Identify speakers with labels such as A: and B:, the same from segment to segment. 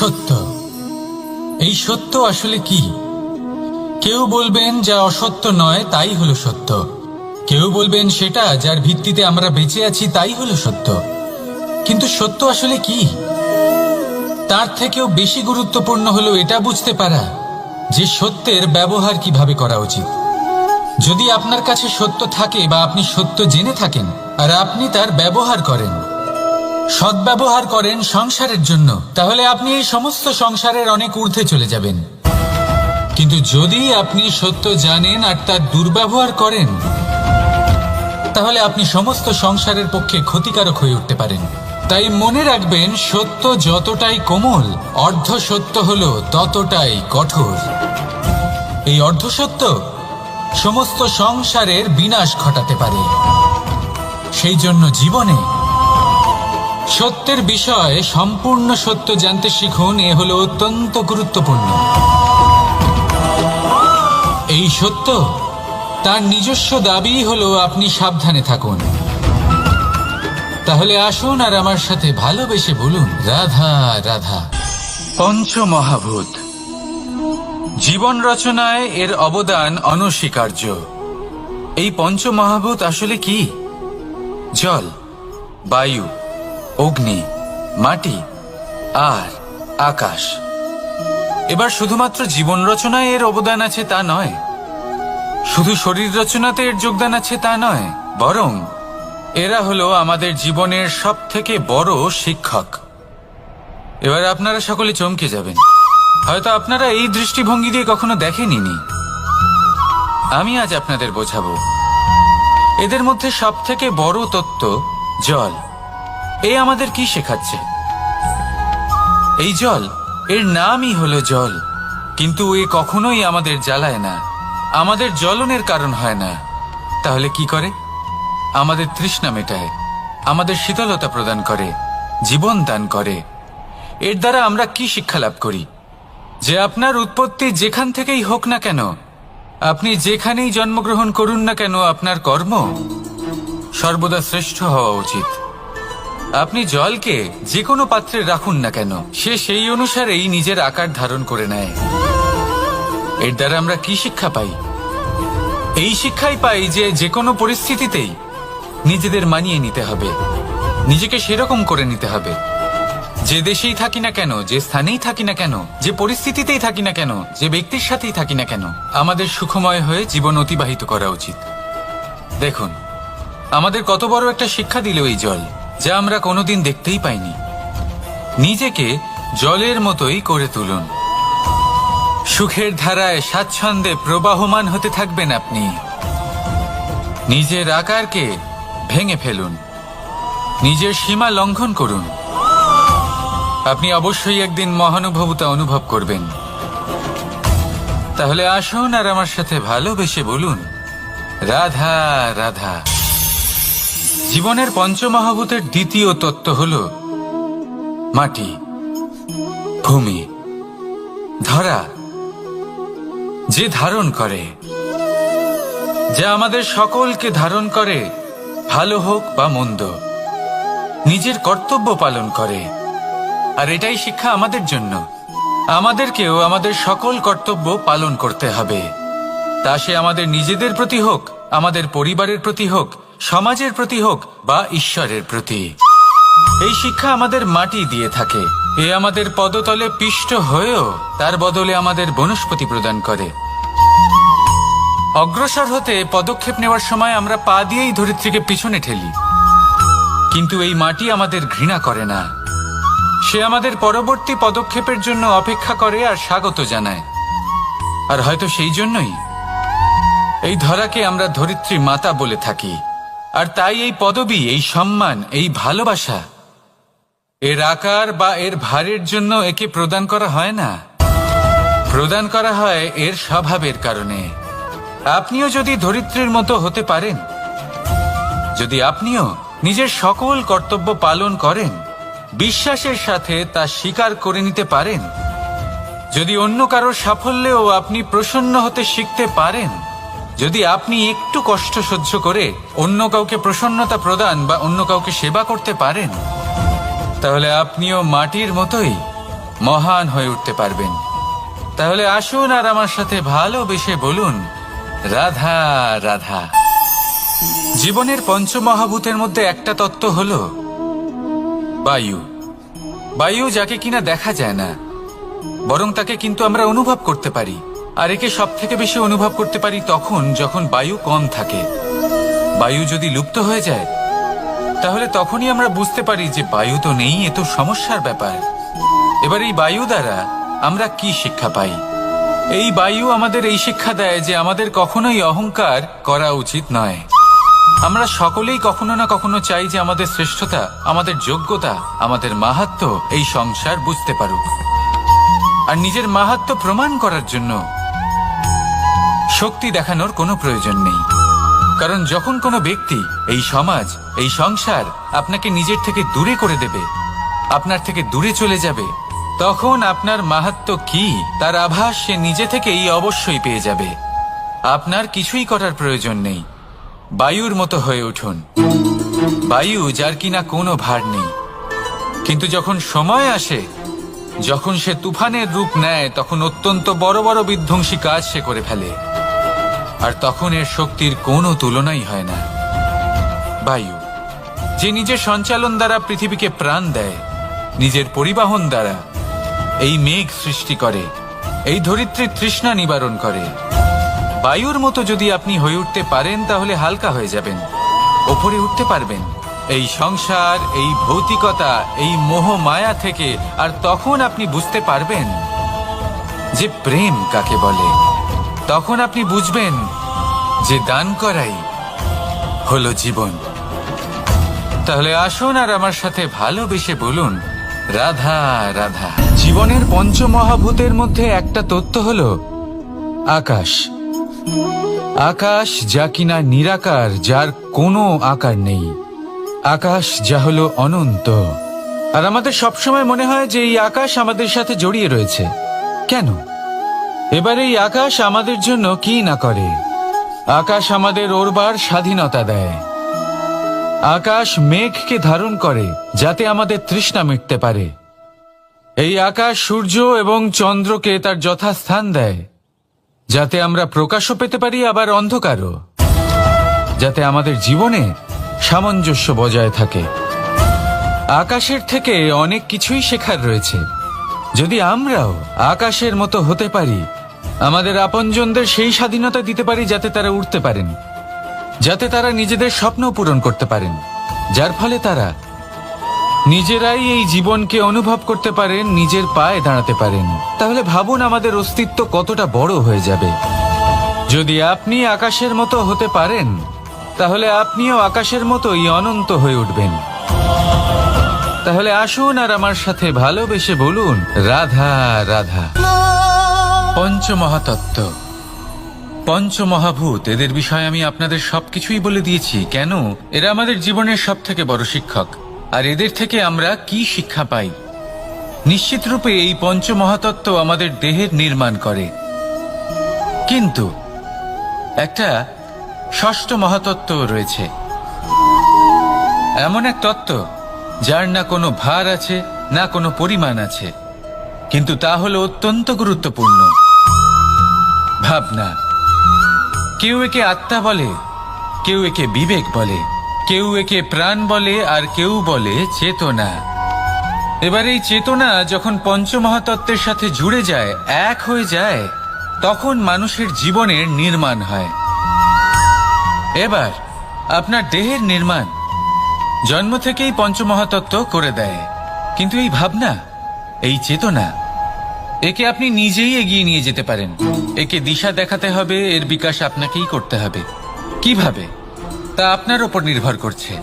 A: সত্য। এই সত্য আসলে কি? কেউ বলবেন যা অসত্য নয় তাই হলো সত্য, কেউ বলবেন সেটা যার ভিত্তিতে আমরা বেঁচে আছি তাই হলো সত্য। কিন্তু সত্য আসলে কি? তার থেকেও বেশি গুরুত্বপূর্ণ হলো এটা বুঝতে পারা যে সত্যের ব্যবহার কিভাবে করা উচিত। যদি আপনার কাছে সত্য থাকে বা আপনি সত্য জেনে থাকেন আর আপনি তার ব্যবহার করেন, সদ্ব্যবহার করেন সংসারের জন্য, তাহলে আপনি এই সমস্ত সংসারের অনেক ঊর্ধ্বে চলে যাবেন। কিন্তু যদি আপনি সত্য জানেন আর তার দুর্ব্যবহার করেন, তাহলে আপনি সমস্ত সংসারের পক্ষে ক্ষতিকারক হয়ে উঠতে পারেন। তাই মনে রাখবেন, সত্য যতটাই কোমল, অর্ধ সত্য হলো ততটাই কঠোর। এই অর্ধ সত্য সমস্ত সংসারের বিনাশ ঘটাতে পারে। সেই জন্য জীবনে সত্যের বিষয়ে সম্পূর্ণ সত্য জানতে শিখুন। এ হলো অত্যন্ত গুরুত্বপূর্ণ। এই সত্য তার নিজস্ব দাবি হলো আপনি সাবধানে থাকুন। তাহলে আসুন আর আমার সাথে ভালোবেসে বলুন, রাধা রাধা। পঞ্চমহাভূত জীবন রচনায় এর অবদান অনস্বীকার্য। এই পঞ্চমহাভূত আসলে কি? জল, বায়ু, অগ্নি, মাটি আর আকাশ। এবার শুধুমাত্র জীবন রচনায় এর অবদান আছে তা নয়, শুধু শরীর রচনাতে এর যোগদান আছে তা নয়, বরং এরা হলো আমাদের জীবনের সবথেকে বড় শিক্ষক। এবার আপনারা সকলে চমকে যাবেন, হয়তো আপনারা এই দৃষ্টিভঙ্গি দিয়ে কখনো দেখেননি। আমি আজ আপনাদের বোঝাবো। এদের মধ্যে সবথেকে বড় তত্ত্ব জল। এ আমাদের কি শেখাচ্ছে? এই জল, এর নামই হলো জল, কিন্তু এ কখনোই আমাদের জ্বালায় না, আমাদের জ্বলনের কারণ হয় না। তাহলে কি করে? আমাদের তৃষ্ণা মেটায়, আমাদের শীতলতা প্রদান করে, জীবন দান করে। এর দ্বারা আমরা কি শিক্ষা লাভ করি? যে আপনার উৎপত্তি যেখান থেকেই হোক না কেন, আপনি যেখানেই জন্মগ্রহণ করুন না কেন, আপনার কর্ম সর্বদা শ্রেষ্ঠ হওয়া উচিত। আপনি জলকে যে কোনো পাত্রে রাখুন না কেন, সে সেই অনুসারেই নিজের আকার ধারণ করে নেয়। এর দ্বারা আমরা কি শিক্ষা পাই? এই শিক্ষাই পাই যে যে কোনো পরিস্থিতিতেই নিজেদের মানিয়ে নিতে হবে, নিজেকে সেরকম করে নিতে হবে। যে দেশেই থাকি না কেন, যে স্থানেই থাকি না কেন, যে পরিস্থিতিতেই থাকি না কেন, যে ব্যক্তির সাথেই থাকি না কেন, আমাদের সুখময় হয়ে জীবন অতিবাহিত করা উচিত। দেখুন, আমাদের কত বড় একটা শিক্ষা দিল এই জল, যা আমরা কোনোদিন দেখতেই পাইনি। নিজেকে জলের মতোই করে তুলুন। সুখের ধারায় স্বাচ্ছন্দ্যে প্রবাহমান হতে থাকবেন আপনি। নিজের আকারকে ভেঙে ফেলুন, নিজের সীমা লঙ্ঘন করুন। আপনি অবশ্যই একদিন মহানুভবতা অনুভব করবেন। তাহলে আসুন আর আমার সাথে ভালোবেসে বলুন, রাধা রাধা। জীবনের পঞ্চমহাভূতের দ্বিতীয় তত্ত্ব হল মাটি, ভূমি, ধরা, যে ধারণ করে, যা আমাদের সকলকে ধারণ করে, ভালো হোক বা মন্দ, নিজের কর্তব্য পালন করে। আর এটাই শিক্ষা আমাদের জন্য। আমাদেরকেও আমাদের সকল কর্তব্য পালন করতে হবে, তা সে আমাদের নিজেদের প্রতি হোক, আমাদের পরিবারের প্রতি হোক, সমাজের প্রতি হোক বা ঈশ্বরের প্রতি। এই শিক্ষা আমাদের মাটি দিয়ে থাকে। এ আমাদের পদতলে পিষ্ট হয়েও তার বদলে আমাদের বনস্পতি প্রদান করে। অগ্রসর হতে পদক্ষেপ নেওয়ার সময় আমরা পা দিয়েই ধরিত্রীকে পিছনে ঠেলি, কিন্তু এই মাটি আমাদের ঘৃণা করে না। সে আমাদের পরবর্তী পদক্ষেপের জন্য অপেক্ষা করে আর স্বাগত জানায়। আর হয়তো সেই জন্যই এই ধরাকে আমরা ধরিত্রী মাতা বলে থাকি। আর তাই এই পদবি, এই সম্মান, এই ভালোবাসা এর আকার বা এর ভারের জন্য একে প্রদান করা হয় না, প্রদান করা হয় এর স্বভাবের কারণে। আপনিও যদি ধরিত্রীর মতো হতে পারেন, যদি আপনিও নিজের সকল কর্তব্য পালন করেন, বিশ্বাসের সাথে তা স্বীকার করে নিতে পারেন, যদি অন্য কারোর সাফল্যেও আপনি প্রসন্ন হতে শিখতে পারেন, যদি আপনি একটু কষ্ট সহ্য করে অন্য কাউকে প্রসন্নতা প্রদান বা অন্য কাউকে সেবা করতে পারেন, তাহলে আপনিও মাটির মতোই মহান হয়ে উঠতে পারবেন। তাহলে আসুন আর আমার সাথে ভালোবেসে বলুন, রাধা রাধা। জীবনের পঞ্চমহাভূতের মধ্যে একটা তত্ত্ব হলো বায়ু। বায়ু যাকে কিনা দেখা যায় না, বরং তাকে কিন্তু আমরা অনুভব করতে পারি। আর একে সব থেকে বেশি অনুভব করতে পারি তখন যখন বায়ু কম থাকে। বায়ু যদি লুপ্ত হয়ে যায়, তাহলে তখনই আমরা বুঝতে পারি যে বায়ু তো নেই, এ তো সমস্যার ব্যাপার। এবার এই বায়ু দ্বারা আমরা কি শিক্ষা পাই? এই বায়ু আমাদের এই শিক্ষা দেয় যে আমাদের কখনোই অহংকার করা উচিত নয়। আমরা সকলেই কখনো না কখনো চাই যে আমাদের শ্রেষ্ঠতা, আমাদের যোগ্যতা, আমাদের মাহাত্ম্য এই সংসার বুঝতে পারুক। আর নিজের মাহাত্ম্য প্রমাণ করার জন্য শক্তি দেখানোর কোনো প্রয়োজন নেই। কারণ যখন কোনো ব্যক্তি, এই সমাজ, এই সংসার আপনাকে নিজের থেকে দূরে করে দেবে, আপনার থেকে দূরে চলে যাবে, তখন আপনার মাহাত্ম্য কি তার আভাস সে নিজে থেকেই অবশ্যই পেয়ে যাবে। আপনার কিছুই করার প্রয়োজন নেই। বায়ুর মতো হয়ে উঠুন। বায়ু যার কিনা কোনো ভার নেই, কিন্তু যখন সময় আসে, যখন সে তুফানের রূপ নেয়, তখন অত্যন্ত বড় বড় বিধ্বংসী কাজ সে করে ফেলে। আর তখন এর শক্তির কোনো তুলনাই হয় না। বায়ু যে নিজের সঞ্চালন দ্বারা পৃথিবীকে প্রাণ দেয়, নিজের পরিবহন দ্বারা এই মেঘ সৃষ্টি করে, এই ধরিত্রীর তৃষ্ণা নিবারণ করে। বায়ুর মতো যদি আপনি হয়ে উঠতে পারেন, তাহলে হালকা হয়ে যাবেন, ওপরে উঠতে পারবেন এই সংসার, এই ভৌতিকতা, এই মোহ মায়া থেকে। আর তখন আপনি বুঝতে পারবেন যে প্রেম কাকে বলে। তখন আপনি বুঝবেন যে দান করাই হলো জীবন। তাহলে আসুন আর আমার সাথে ভালোবেসে বলুন, রাধা রাধা। জীবনের পঞ্চমহাভূতের মধ্যে একটা তত্ত্ব হলো আকাশ। আকাশ যা কিনা নিরাকার, যার কোনো আকার নেই। আকাশ যা হলো অনন্ত। আর আমাদের সবসময় মনে হয় যে এই আকাশ আমাদের সাথে জড়িয়ে রয়েছে। কেন? এবার এই আকাশ আমাদের জন্য কি না করে। আকাশ আমাদের ওড়বার স্বাধীনতা দেয়। আকাশ মেঘকে ধারণ করে যাতে আমাদের তৃষ্ণা মিটতে পারে। এই আকাশ সূর্য এবং চন্দ্রকে তার যথাস্থান দেয়, যাতে আমরা প্রকাশও পেতে পারি, আবার অন্ধকারও, যাতে আমাদের জীবনে সামঞ্জস্য বজায় থাকে। আকাশের থেকে অনেক কিছুই শেখার রয়েছে। যদি আমরাও আকাশের মতো হতে পারি, আমাদের আপনজনদের সেই স্বাধীনতা দিতে পারি যাতে তারা উঠতে পারেন, যাতে তারা নিজেদের স্বপ্ন পূরণ করতে পারেন, যার ফলে তারা নিজেরাই এই জীবনকে অনুভব করতে পারেন, নিজের পায়ে দাঁড়াতে পারেন, তাহলে ভাবুন আমাদের অস্তিত্ব কতটা বড় হয়ে যাবে। যদি আপনি আকাশের মতো হতে পারেন, তাহলে আপনিও আকাশের মতোই অনন্ত হয়ে উঠবেন। তাহলে আসুন আর আমার সাথে ভালোবেসে বলুন, রাধা রাধা। পঞ্চমহাতত্ত্ব, পঞ্চমহাভূত, এদের বিষয়ে আমি আপনাদের সবকিছুই বলে দিয়েছি। কেন? এরা আমাদের জীবনের সব থেকে বড় শিক্ষক। আর এদের থেকে আমরা কি শিক্ষা পাই? নিশ্চিত রূপে এই পঞ্চমহাতত্ত্ব আমাদের দেহের নির্মাণ করে, কিন্তু একটা ষষ্ঠ মহাতত্ত্ব রয়েছে। এমন এক তত্ত্ব যার না কোনো ভার আছে, না কোনো পরিমাণ আছে, কিন্তু তা হলো অত্যন্ত গুরুত্বপূর্ণ। ভাবনা। কেউ একে আত্মা বলে, কেউ একে বিবেক বলে, কেউ একে প্রাণ বলে, আর কেউ বলে চেতনা। এবার এই চেতনা যখন পঞ্চমহাতত্ত্বের সাথে জুড়ে যায়, এক হয়ে যায়, তখন মানুষের জীবনের নির্মাণ হয়। এবার আপনার দেহের নির্মাণ জন্ম থেকেই পঞ্চমহাতত্ত্ব করে দেয়। কিন্তু এই ভাবনা, এই চেতনা, একে আপনি নিজেই এগিয়ে নিয়ে যেতে পারেন। একে দিশা দেখাতে হবে, এর বিকাশ আপনাকেই করতে হবে। কিভাবে? তা আপনার ওপর নির্ভর করছে।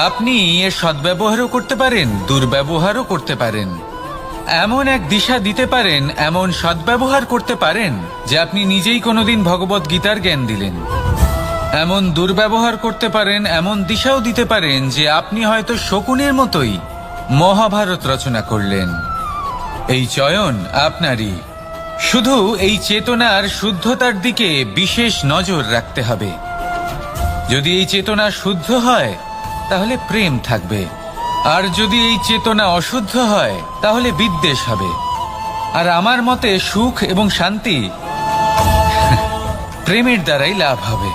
A: আপনি এর সদ্ব্যবহারও করতে পারেন, দুর্ব্যবহারও করতে পারেন। এমন এক দিশা দিতে পারেন, এমন সদ্ব্যবহার করতে পারেন যে আপনি নিজেই কোনোদিন ভগবত গীতার জ্ঞান দিলেন। এমন দুর্ব্যবহার করতে পারেন, এমন দিশাও দিতে পারেন যে আপনি হয়তো শকুনের মতোই মহাভারত রচনা করলেন। এই চয়ন আপনারই। শুধু এই চেতনার শুদ্ধতার দিকে বিশেষ নজর রাখতে হবে। যদি এই চেতনা শুদ্ধ হয়, তাহলে প্রেম থাকবে। আর যদি এই চেতনা অশুদ্ধ হয় তাহলে বিদ্বেষ হবে। আর আমার মতে সুখ এবং শান্তি প্রেমের দ্বারাই লাভ হবে,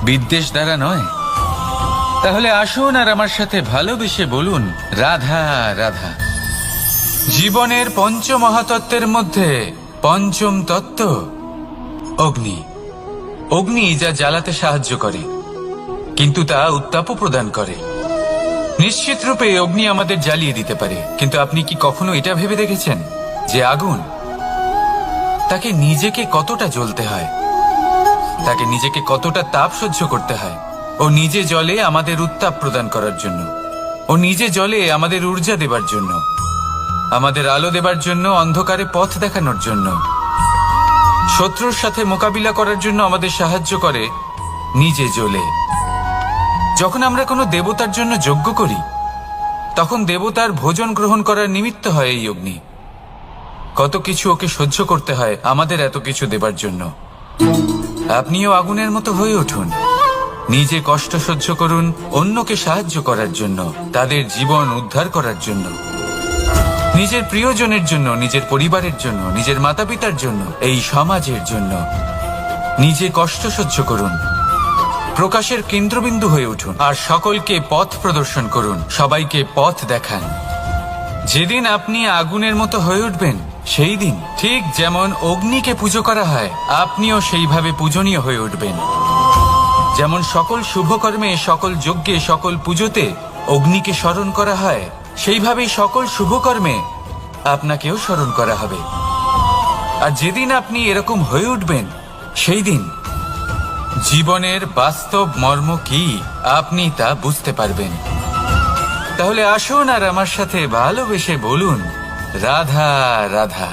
A: বিদ্বেষ দ্বারা নয়। তাহলে আসুন আর আমার সাথে ভালোবেসে বলুন, রাধা রাধা। জীবনের পঞ্চ মহাতত্ত্বের মধ্যে পঞ্চম তত্ত্ব অগ্নি। অগ্নি যা জ্বালাতে সাহায্য করে, কিন্তু তা উত্তাপও প্রদান করে। নিশ্চিত রূপে অগ্নি আমাদের জ্বালিয়ে দিতে পারে, কিন্তু আপনি কি কখনো এটা ভেবে দেখেছেন যে আগুন, তাকে নিজেকে কতটা জ্বলতে হয়, তাকে নিজেকে কতটা তাপ সহ্য করতে হয়। ও নিজে জ্বলে আমাদের উত্তাপ প্রদান করার জন্য, ও নিজে জ্বলে আমাদের ঊর্জা দেবার জন্য, আমাদের আলো দেবার জন্য, অন্ধকারে পথ দেখানোর জন্য, শত্রুর সাথে মোকাবিলা করার জন্য আমাদের সাহায্য করে, নিজে জ্বলে। যখন আমরা কোনো দেবতার জন্য যজ্ঞ করি, তখন দেবতার ভোজন গ্রহণ করার নিমিত্ত হয় এই অগ্নি। কত কিছু ওকে সহ্য করতে হয় আমাদের এত কিছু দেবার জন্য। আপনিও আগুনের মতো হয়ে উঠুন, নিজে কষ্ট সহ্য করুন অন্যকে সাহায্য করার জন্য, তাদের জীবন উদ্ধার করার জন্য, নিজের প্রিয়জনের জন্য, নিজের পরিবারের জন্য, নিজের মাতা পিতার জন্য, এই সমাজের জন্য। নিজে কষ্ট সহ্য করুন, প্রকাশের কেন্দ্রবিন্দু হয়ে উঠুন, আর সকলকে পথ প্রদর্শন করুন, সবাইকে পথ দেখান। যেদিন আপনি আগুনের মতো হয়ে উঠবেন, সেই দিন ঠিক যেমন অগ্নিকে পুজো করা হয়, আপনিও সেইভাবে পূজনীয় হয়ে উঠবেন। যেমন সকল শুভকর্মে, সকল যজ্ঞে, সকল পুজোতে অগ্নিকে স্মরণ করা হয়, সেইভাবেই সকল শুভকর্মে আপনাকেও স্মরণ করা হবে। আর যেদিন আপনি এরকম হয়ে উঠবেন, সেই দিন জীবনের বাস্তব মর্ম কি আপনি তা বুঝতে পারবেন। তাহলে আসুন আর আমার সাথে ভালোবেসে বলুন, রাধা রাধা।